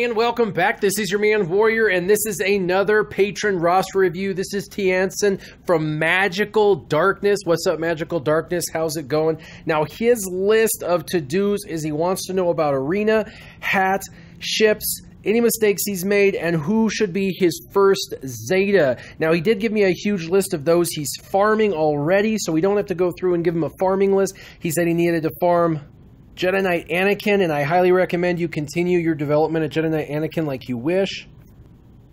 And welcome back. This is your man Warrior, and this is another patron roster review. This is Tianson from Magical Darkness. What's up, Magical Darkness? How's it going? Now, his list of to-dos is he wants to know about arena, hat, ships, any mistakes he's made, and who should be his first Zeta. Now, he did give me a huge list of those he's farming already, so we don't have to go through and give him a farming list. He said he needed to farm Jedi Knight Anakin, and I highly recommend you continue your development of Jedi Knight Anakin like you wish.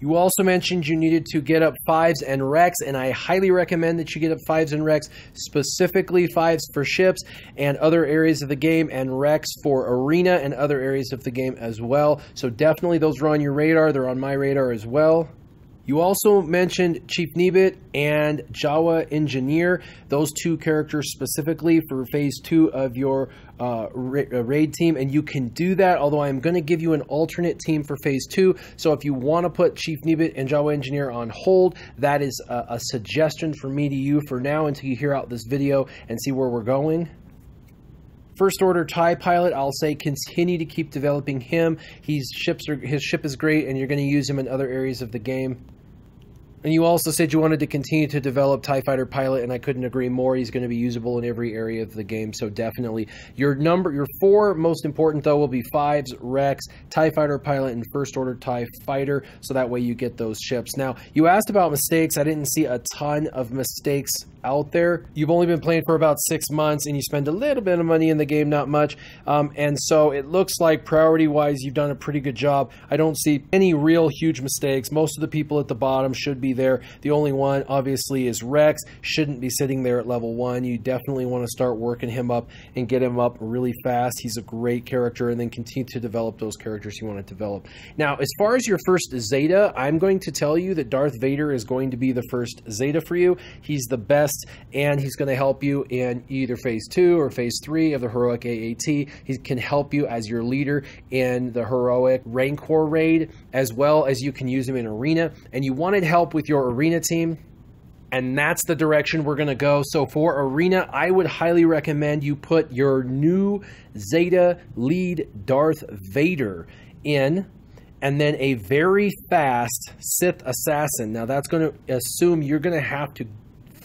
You also mentioned you needed to get up 5s and Rex, and I highly recommend that you get up 5s and Rex, specifically 5s for ships and other areas of the game, and Rex for arena and other areas of the game as well. So definitely those are on your radar. They're on my radar as well. You also mentioned Chief Nebit and Jawa Engineer, those two characters specifically for Phase 2 of your raid team, and you can do that, although I'm going to give you an alternate team for Phase 2, so if you want to put Chief Nebit and Jawa Engineer on hold, that is a suggestion from me to you for now until you hear out this video and see where we're going. First Order TIE Pilot, I'll say continue to keep developing him. His ship is great, and you're going to use him in other areas of the game. And you also said you wanted to continue to develop TIE Fighter Pilot, and I couldn't agree more. He's going to be usable in every area of the game, so definitely. Your 4 most important, though, will be 5s, Rex, TIE Fighter Pilot, and First Order TIE Fighter, so that way you get those ships. Now, you asked about mistakes. I didn't see a ton of mistakes out there. You've only been playing for about 6 months, and you spend a little bit of money in the game, not much, and so it looks like priority-wise, you've done a pretty good job. I don't see any real huge mistakes. Most of the people at the bottom should be there. The only one, obviously, is Rex. Shouldn't be sitting there at level 1. You definitely want to start working him up and get him up really fast. He's a great character, and then continue to develop those characters you want to develop. Now, as far as your first Zeta, I'm going to tell you that Darth Vader is going to be the first Zeta for you. He's the best, and he's going to help you in either Phase 2 or Phase 3 of the Heroic AAT. He can help you as your leader in the Heroic Rancor raid, as well as you can use him in Arena, and you wanted help with your Arena team, and that's the direction we're going to go. So for Arena, I would highly recommend you put your new Zeta lead Darth Vader in, and then a very fast Sith Assassin. Now that's going to assume you're going to have to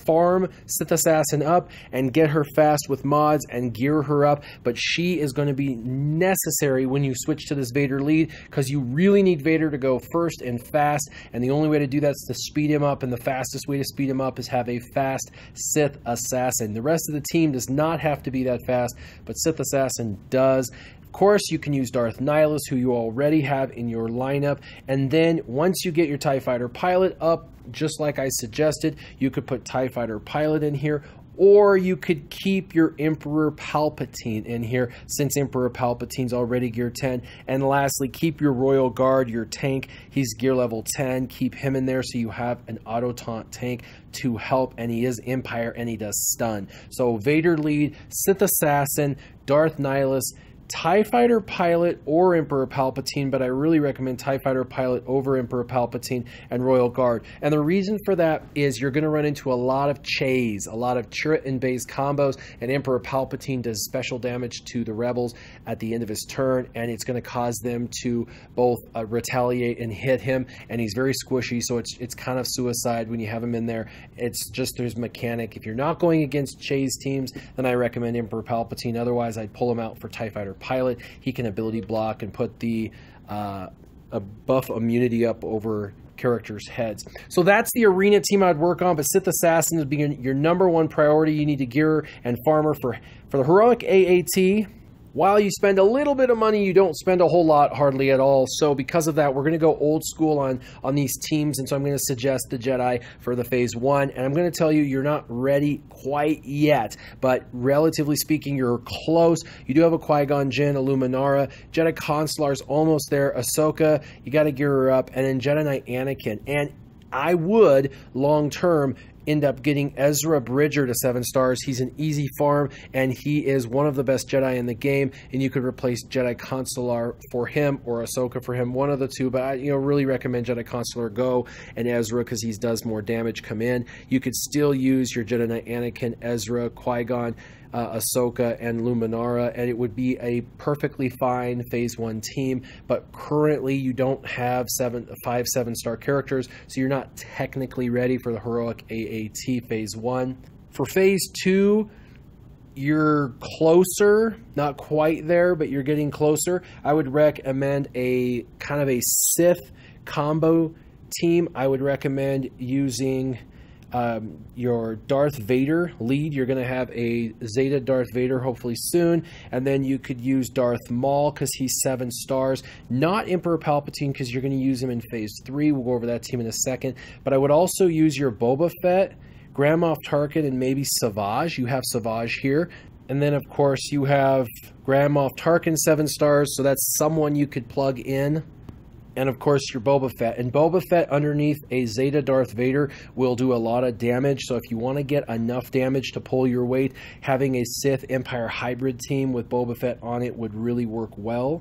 farm Sith Assassin up and get her fast with mods and gear her up, but she is going to be necessary when you switch to this Vader lead, because you really need Vader to go first and fast, and the only way to do that is to speed him up, and the fastest way to speed him up is have a fast Sith Assassin. The rest of the team does not have to be that fast, but Sith Assassin does. Of course, you can use Darth Nihilus, who you already have in your lineup, and then once you get your TIE Fighter Pilot up, just like I suggested, you could put TIE Fighter Pilot in here, or you could keep your Emperor Palpatine in here, since Emperor Palpatine's already gear 10. And lastly, keep your Royal Guard, your tank. He's gear level 10. Keep him in there so you have an auto taunt tank to help, and he is Empire and he does stun. So Vader lead, Sith Assassin, Darth Nihilus, TIE Fighter Pilot, or Emperor Palpatine, but I really recommend TIE Fighter Pilot over Emperor Palpatine and Royal Guard. And the reason for that is you're going to run into a lot of Chase, a lot of turret-based combos, and Emperor Palpatine does special damage to the rebels at the end of his turn, and it's going to cause them to both retaliate and hit him, and he's very squishy, so it's kind of suicide when you have him in there. It's just there's mechanic. If you're not going against Chase teams, then I recommend Emperor Palpatine. Otherwise, I'd pull him out for TIE Fighter Pilot. He can ability block and put the a buff immunity up over characters' heads. So that's the Arena team I'd work on, but Sith Assassin would be your #1 priority. You need to gear and farmer for the Heroic AAT. While you spend a little bit of money, you don't spend a whole lot, hardly at all. So because of that, we're going to go old school on these teams. And so I'm going to suggest the Jedi for the Phase 1. And I'm going to tell you, you're not ready quite yet. But relatively speaking, you're close. You do have a Qui-Gon Jinn, a Luminara. Jedi Consular's almost there. Ahsoka, you got to gear her up. And then Jedi Knight Anakin. And I would, long-term, end up getting Ezra Bridger to 7 stars. He's an easy farm, and he is one of the best Jedi in the game, and you could replace Jedi Consular for him or Ahsoka for him, one of the two, but I really recommend Jedi Consular go and Ezra because he does more damage come in. You could still use your Jedi Knight Anakin, Ezra, Qui-Gon, Ahsoka and Luminara, and it would be a perfectly fine Phase 1 team, but currently you don't have 5 7-star characters, so you're not technically ready for the Heroic AAT Phase 1. For Phase 2, you're closer, not quite there, but you're getting closer. I would recommend a kind of a Sith combo team. I would recommend using your Darth Vader lead. You're going to have a Zeta Darth Vader hopefully soon, and then you could use Darth Maul because he's 7 stars. Not Emperor Palpatine because you're going to use him in Phase 3. We'll go over that team in a second. But I would also use your Boba Fett, Grand Moff Tarkin, and maybe Savage. You have Savage here. And then, of course, you have Grand Moff Tarkin, 7 stars, so that's someone you could plug in. And, of course, your Boba Fett. And Boba Fett underneath a Zeta Darth Vader will do a lot of damage. So if you want to get enough damage to pull your weight, having a Sith Empire hybrid team with Boba Fett on it would really work well.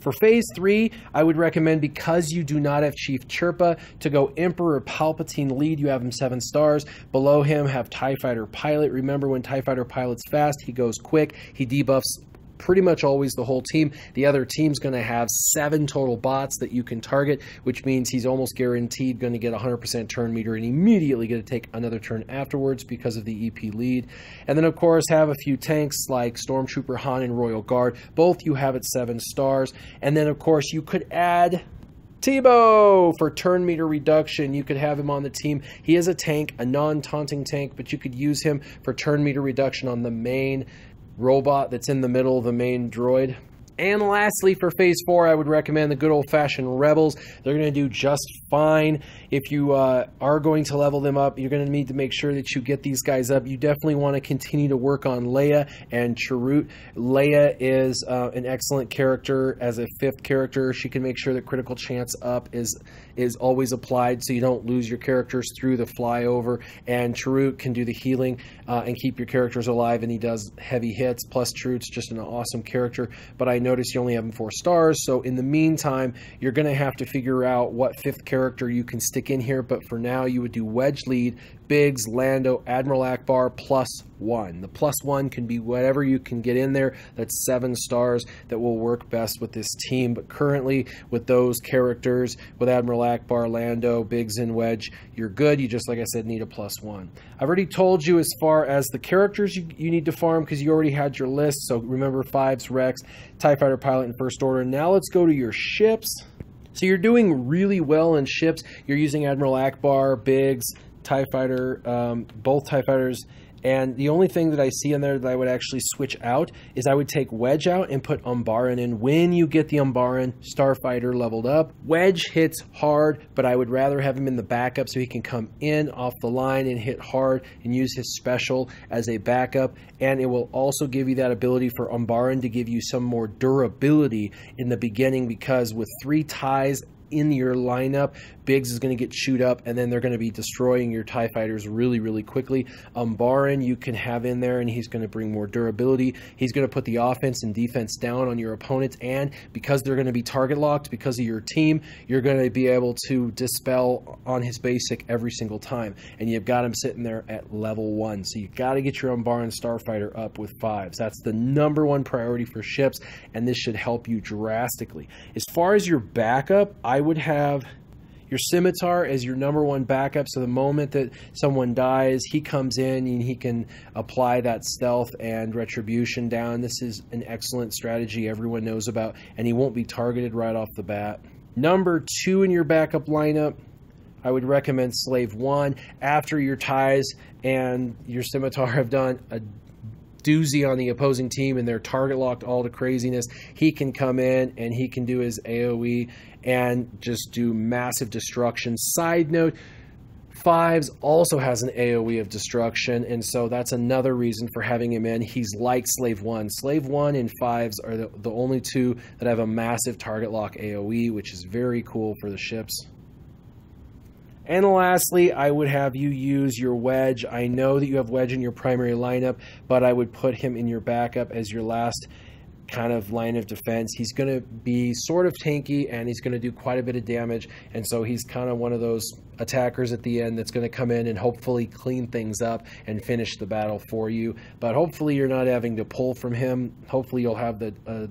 For Phase 3, I would recommend, because you do not have Chief Chirpa, to go Emperor Palpatine lead. You have him 7 stars. Below him, have TIE Fighter Pilot. Remember, when TIE Fighter Pilot's fast, he goes quick. He debuffs pretty much always the whole team. The other team's going to have 7 total bots that you can target, which means he's almost guaranteed going to get 100% turn meter and immediately going to take another turn afterwards because of the EP lead. And then, of course, have a few tanks like Stormtrooper Han and Royal Guard. Both you have at 7 stars. And then, of course, you could add Tebow for turn meter reduction. You could have him on the team. He is a tank, a non-taunting tank, but you could use him for turn meter reduction on the main robot that's in the middle of the main droid. And lastly, for Phase 4, I would recommend the good old-fashioned Rebels. They're going to do just fine. If you are going to level them up, you're going to need to make sure that you get these guys up. You definitely want to continue to work on Leia and Chirrut. Leia is an excellent character as a 5th character. She can make sure that critical chance up is always applied so you don't lose your characters through the flyover. And Chirrut can do the healing and keep your characters alive, and he does heavy hits. Plus, Chirrut's just an awesome character. But I notice you only have him 4 stars, so in the meantime, you're going to have to figure out what 5th character you can stick in here. But for now, you would do Wedge lead, Biggs, Lando, Admiral Akbar, +1. The +1 can be whatever you can get in there. That's 7 stars that will work best with this team. But currently, with those characters, with Admiral Akbar, Lando, Biggs, and Wedge, you're good. You just, like I said, need a +1. I've already told you as far as the characters you need to farm because you already had your list. So remember, 5's Rex, TIE Fighter Pilot in first order. Now let's go to your ships. So you're doing really well in ships. You're using Admiral Akbar, Biggs, TIE Fighter, both TIE Fighters. And the only thing that I see in there that I would actually switch out is I would take Wedge out and put Umbaran in. When you get the Umbaran Starfighter leveled up, Wedge hits hard, but I would rather have him in the backup so he can come in off the line and hit hard and use his special as a backup. And it will also give you that ability for Umbaran to give you some more durability in the beginning, because with 3 ties in your lineup, Biggs is going to get chewed up, and then they're going to be destroying your TIE fighters really, really quickly. Umbaran you can have in there, and he's going to bring more durability. He's going to put the offense and defense down on your opponents, and because they're going to be target locked because of your team, you're going to be able to dispel on his basic every single time, and you've got him sitting there at level 1. So you've got to get your Umbaran Starfighter up with 5s. That's the #1 priority for ships, and this should help you drastically. As far as your backup, I would have your Scimitar as your #1 backup, so the moment that someone dies, he comes in and he can apply that stealth and retribution down. This is an excellent strategy everyone knows about, and he won't be targeted right off the bat. #2 in your backup lineup, I would recommend Slave 1. After your ties and your Scimitar have done a doozy on the opposing team and they're target locked all to craziness, he can come in and he can do his AoE and just do massive destruction. Side note, 5s also has an AoE of destruction, and so that's another reason for having him in. He's like Slave 1. Slave 1 and 5s are the only 2 that have a massive target lock AoE, which is very cool for the ships. And lastly, I would have you use your Wedge. I know that you have Wedge in your primary lineup, but I would put him in your backup as your last kind of line of defense. He's going to be sort of tanky, and he's going to do quite a bit of damage, and so he's kind of one of those attackers at the end that's going to come in and hopefully clean things up and finish the battle for you. But hopefully you're not having to pull from him. Hopefully you'll have the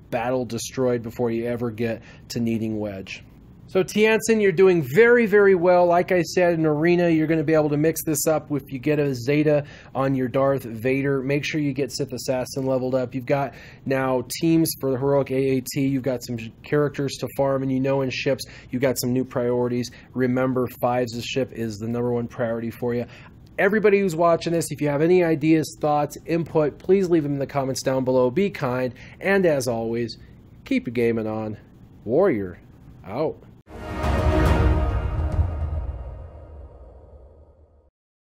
battle destroyed before you ever get to needing wedge. So Tianson, you're doing very, very well. Like I said, in Arena, you're going to be able to mix this up if you get a Zeta on your Darth Vader. Make sure you get Sith Assassin leveled up. You've got now teams for the Heroic AAT. You've got some characters to farm, and you know in ships, you've got some new priorities. Remember, 5's ship is the #1 priority for you. Everybody who's watching this, if you have any ideas, thoughts, input, please leave them in the comments down below. Be kind, and as always, keep your gaming on. Warrior out.